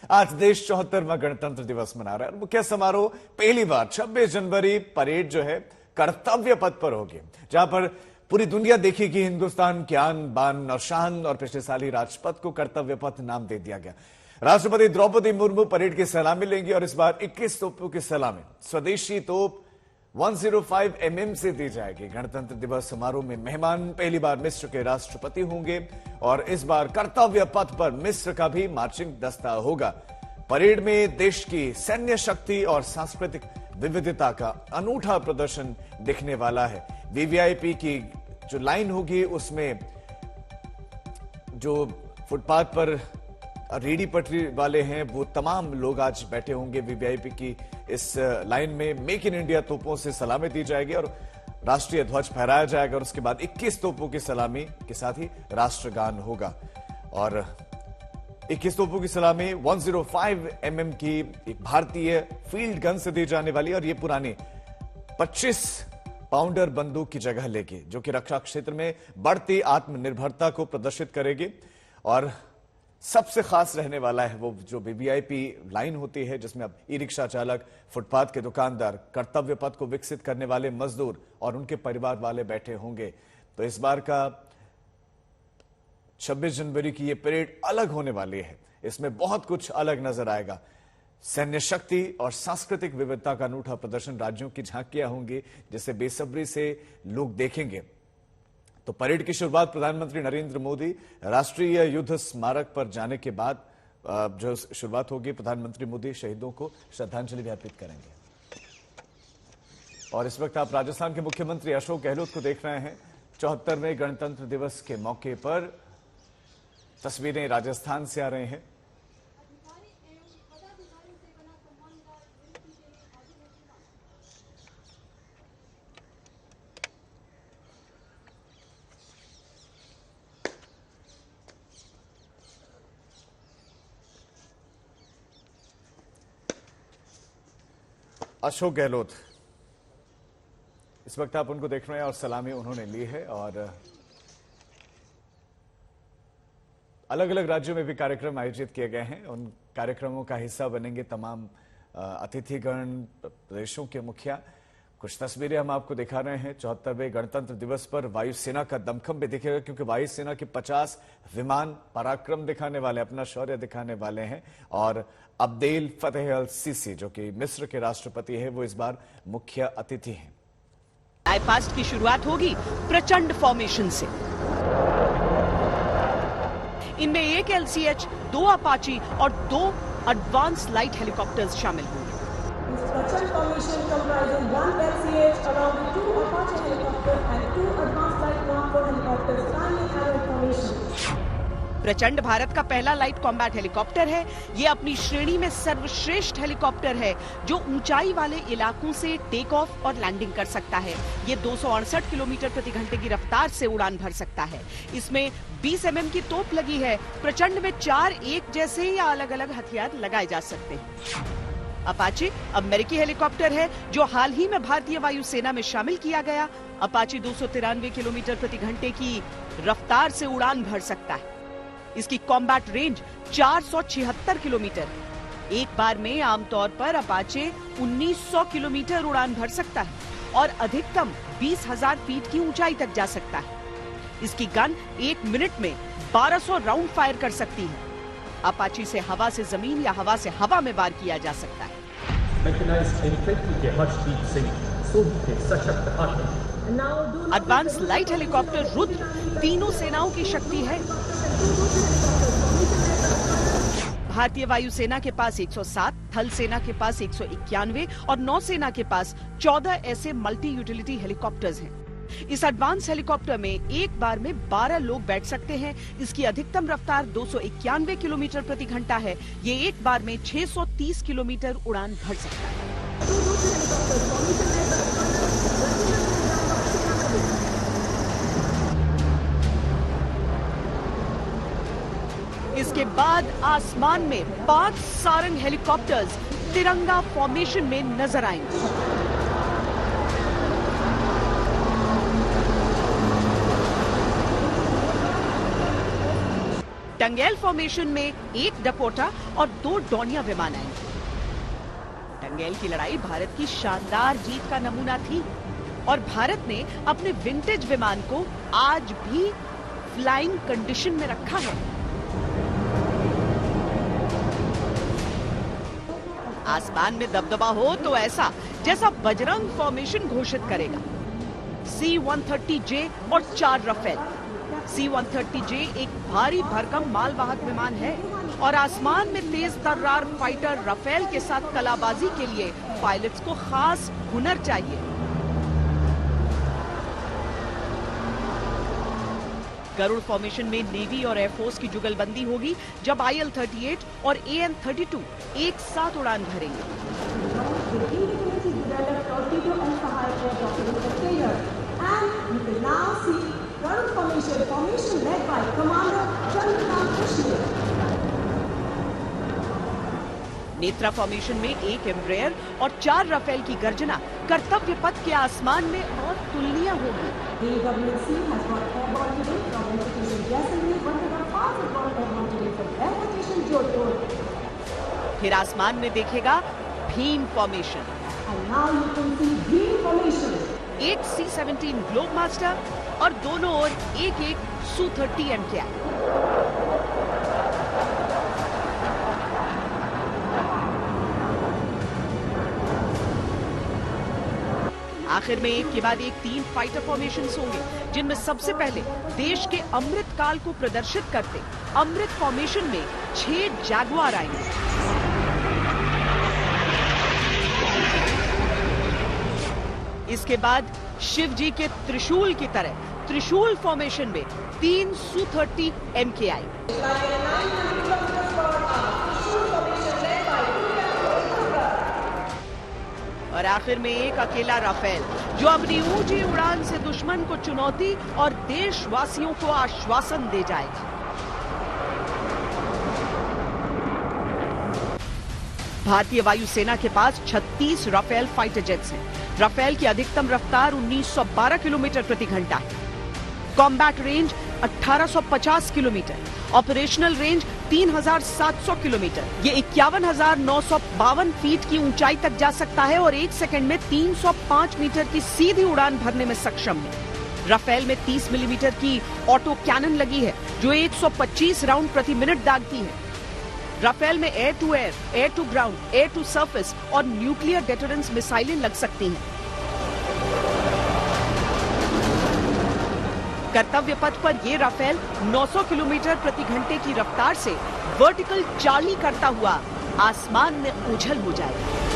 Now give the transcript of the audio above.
आज देश 74वां गणतंत्र दिवस मना रहा है और मुख्य समारोह पहली बार 26 जनवरी परेड जो है कर्तव्य पथ पर होगी, जहां पर पूरी दुनिया देखेगी हिंदुस्तान की आन बान और शान। और पिछले साल ही राजपथ को कर्तव्य पथ नाम दे दिया गया। राष्ट्रपति द्रौपदी मुर्मू परेड की सलामी लेंगी और इस बार 21 तोपों की सलामी स्वदेशी तोप 105 mm से दी जाएगी। गणतंत्र दिवस समारोह में मेहमान पहली बार मिस्र के राष्ट्रपति होंगे और इस बार कर्तव्य पथ पर मिस्र का भी मार्चिंग दस्ता होगा। परेड में देश की सैन्य शक्ति और सांस्कृतिक विविधता का अनूठा प्रदर्शन दिखने वाला है। वीवीआईपी की जो लाइन होगी उसमें जो फुटपाथ पर रेडी पटरी वाले हैं वो तमाम लोग आज बैठे होंगे। वीवीआईपी की इस लाइन में मेक इन इंडिया तोपों से सलामी दी जाएगी और राष्ट्रीय ध्वज फहराया जाएगा और उसके बाद 21 तोपों की सलामी के साथ ही राष्ट्रगान होगा। और 21 तोपों की सलामी 105 mm की एक भारतीय फील्ड गन से दी जाने वाली और ये पुरानी 25 पाउंडर बंदूक की जगह लेगी, जो कि रक्षा क्षेत्र में बढ़ती आत्मनिर्भरता को प्रदर्शित करेगी। और सबसे खास रहने वाला है वो जो वीवीआईपी लाइन होती है, जिसमें अब ई रिक्शा चालक, फुटपाथ के दुकानदार, कर्तव्य पथ को विकसित करने वाले मजदूर और उनके परिवार वाले बैठे होंगे। तो इस बार का 26 जनवरी की ये परेड अलग होने वाली है। इसमें बहुत कुछ अलग नजर आएगा। सैन्य शक्ति और सांस्कृतिक विविधता का अनूठा प्रदर्शन, राज्यों की झांकियां होंगी जिसे बेसब्री से लोग देखेंगे। तो परेड की शुरुआत प्रधानमंत्री नरेंद्र मोदी राष्ट्रीय युद्ध स्मारक पर जाने के बाद जो शुरुआत होगी, प्रधानमंत्री मोदी शहीदों को श्रद्धांजलि भी अर्पित करेंगे। और इस वक्त आप राजस्थान के मुख्यमंत्री अशोक गहलोत को देख रहे हैं। 74वें गणतंत्र दिवस के मौके पर तस्वीरें राजस्थान से आ रही हैं। अशोक गहलोत, इस वक्त आप उनको देख रहे हैं और सलामी उन्होंने ली है। और अलग अलग राज्यों में भी कार्यक्रम आयोजित किए गए हैं। उन कार्यक्रमों का हिस्सा बनेंगे तमाम अतिथिगण, प्रदेशों के मुखिया। कुछ तस्वीरें हम आपको दिखा रहे हैं। 74वें गणतंत्र दिवस पर वायुसेना का दमखम भी दिखेगा, क्योंकि वायुसेना के 50 विमान पराक्रम दिखाने वाले, अपना शौर्य दिखाने वाले हैं। और अब्देल फतेह अल सीसी, जो कि मिस्र के राष्ट्रपति हैं, वो इस बार मुख्य अतिथि हैं। फ्लाईपास्ट की शुरुआत होगी प्रचंड फॉर्मेशन से। इनमें एक LCH, 2 अपाची और 2 एडवांस लाइट हेलीकॉप्टर्स शामिल होंगे। प्रचंड formation comprising 1 LCH along with 2 Apache helicopters and 2 advanced light transport helicopters standing array formation. प्रचंड भारत का पहला लाइट कॉम्बैट हेलीकॉप्टर है। ये अपनी श्रेणी में सर्वश्रेष्ठ हेलीकॉप्टर है जो ऊंचाई वाले इलाकों से टेक ऑफ और लैंडिंग कर सकता है। ये 268 किलोमीटर प्रति घंटे की रफ्तार से उड़ान भर सकता है। इसमें 20 mm की तोप लगी है। प्रचंड में 4 एक जैसे या अलग अलग हथियार लगाए जा सकते हैं। अपाचे अमेरिकी हेलीकॉप्टर है जो हाल ही में भारतीय वायुसेना में शामिल किया गया। अपाचे 293 किलोमीटर प्रति घंटे की रफ्तार से उड़ान भर सकता है। इसकी कॉम्बैट रेंज 476 किलोमीटर। एक बार में आमतौर पर अपाचे 1900 किलोमीटर उड़ान भर सकता है और अधिकतम 20,000 फीट की ऊंचाई तक जा सकता है। इसकी गन 1 मिनट में 1200 राउंड फायर कर सकती है। अपाची से हवा से जमीन या हवा से हवा में वार किया जा सकता है। एडवांस लाइट हेलीकॉप्टर रुद्र तीनों सेनाओं की शक्ति है। भारतीय वायुसेना के पास 107, थल सेना के पास 191 और नौसेना के पास 14 ऐसे मल्टी यूटिलिटी हेलीकॉप्टर्स हैं। इस एडवांस हेलीकॉप्टर में एक बार में 12 लोग बैठ सकते हैं। इसकी अधिकतम रफ्तार 291 किलोमीटर प्रति घंटा है। ये एक बार में 630 किलोमीटर उड़ान भर सकता है। इसके बाद आसमान में 5 सारंग हेलीकॉप्टर्स तिरंगा फॉर्मेशन में नजर आएंगे। टंगेल फॉर्मेशन में 1 डकोटा और 2 डोनिया विमान आएंगे। टंगेल की लड़ाई भारत की शानदार जीत का नमूना थी और भारत ने अपने विंटेज विमान को आज भी फ्लाइंग कंडीशन में रखा है। आसमान में दबदबा हो तो ऐसा जैसा बजरंग फॉर्मेशन घोषित करेगा। C-130J और 4 राफेल। C-130J एक भारी भरकम मालवाहक विमान है और आसमान में तेज तर्रार फाइटर राफेल के साथ कलाबाजी के लिए पायलट्स को खास हुनर चाहिए। गरुड़ फॉर्मेशन में नेवी और एयरफोर्स की जुगलबंदी होगी जब IL-38 और AN-32 एक साथ उड़ान भरेंगे। नेत्रा फॉर्मेशन में 1 एम्ब्रेयर और 4 राफेल की गर्जना कर्तव्य पथ के आसमान में और तुलनीय होगी। फिर आसमान में देखेगा भीम फॉर्मेशन। एक C-17 ग्लोब मास्टर और दोनों ओर एक Su-30 MKI। आखिर में एक के बाद एक 3 फाइटर फॉर्मेशंस होंगे जिनमें सबसे पहले देश के अमृत काल को प्रदर्शित करते अमृत फॉर्मेशन में 6 जैगुआर आएंगे। इसके बाद शिव जी के त्रिशूल की तरह त्रिशूल फॉर्मेशन में 3 Su-30 MKI। और आखिर में एक अकेला राफेल जो अपनी ऊंची उड़ान से दुश्मन को चुनौती और देशवासियों को आश्वासन दे जाएगा। भारतीय वायुसेना के पास 36 राफेल फाइटर जेट्स हैं। राफेल की अधिकतम रफ्तार 1912 किलोमीटर प्रति घंटा है। Combat range 1850 kilometre, operational range 3700 kilometre. ये 51,952 फीट की ऊंचाई तक जा सकता है और 1 सेकंड में 305 मीटर की सीधी उड़ान भरने में सक्षम है। राफेल में 30 मिलीमीटर की ऑटो कैनन लगी है जो 125 राउंड प्रति मिनट दागती है। राफेल में air to air, air to ground, air to surface और न्यूक्लियर डेटरेंस मिसाइलें लग सकती हैं। कर्तव्य पथ पर ये राफेल 900 किलोमीटर प्रति घंटे की रफ्तार से वर्टिकल चार्ली करता हुआ आसमान में उछल हो जाएगा।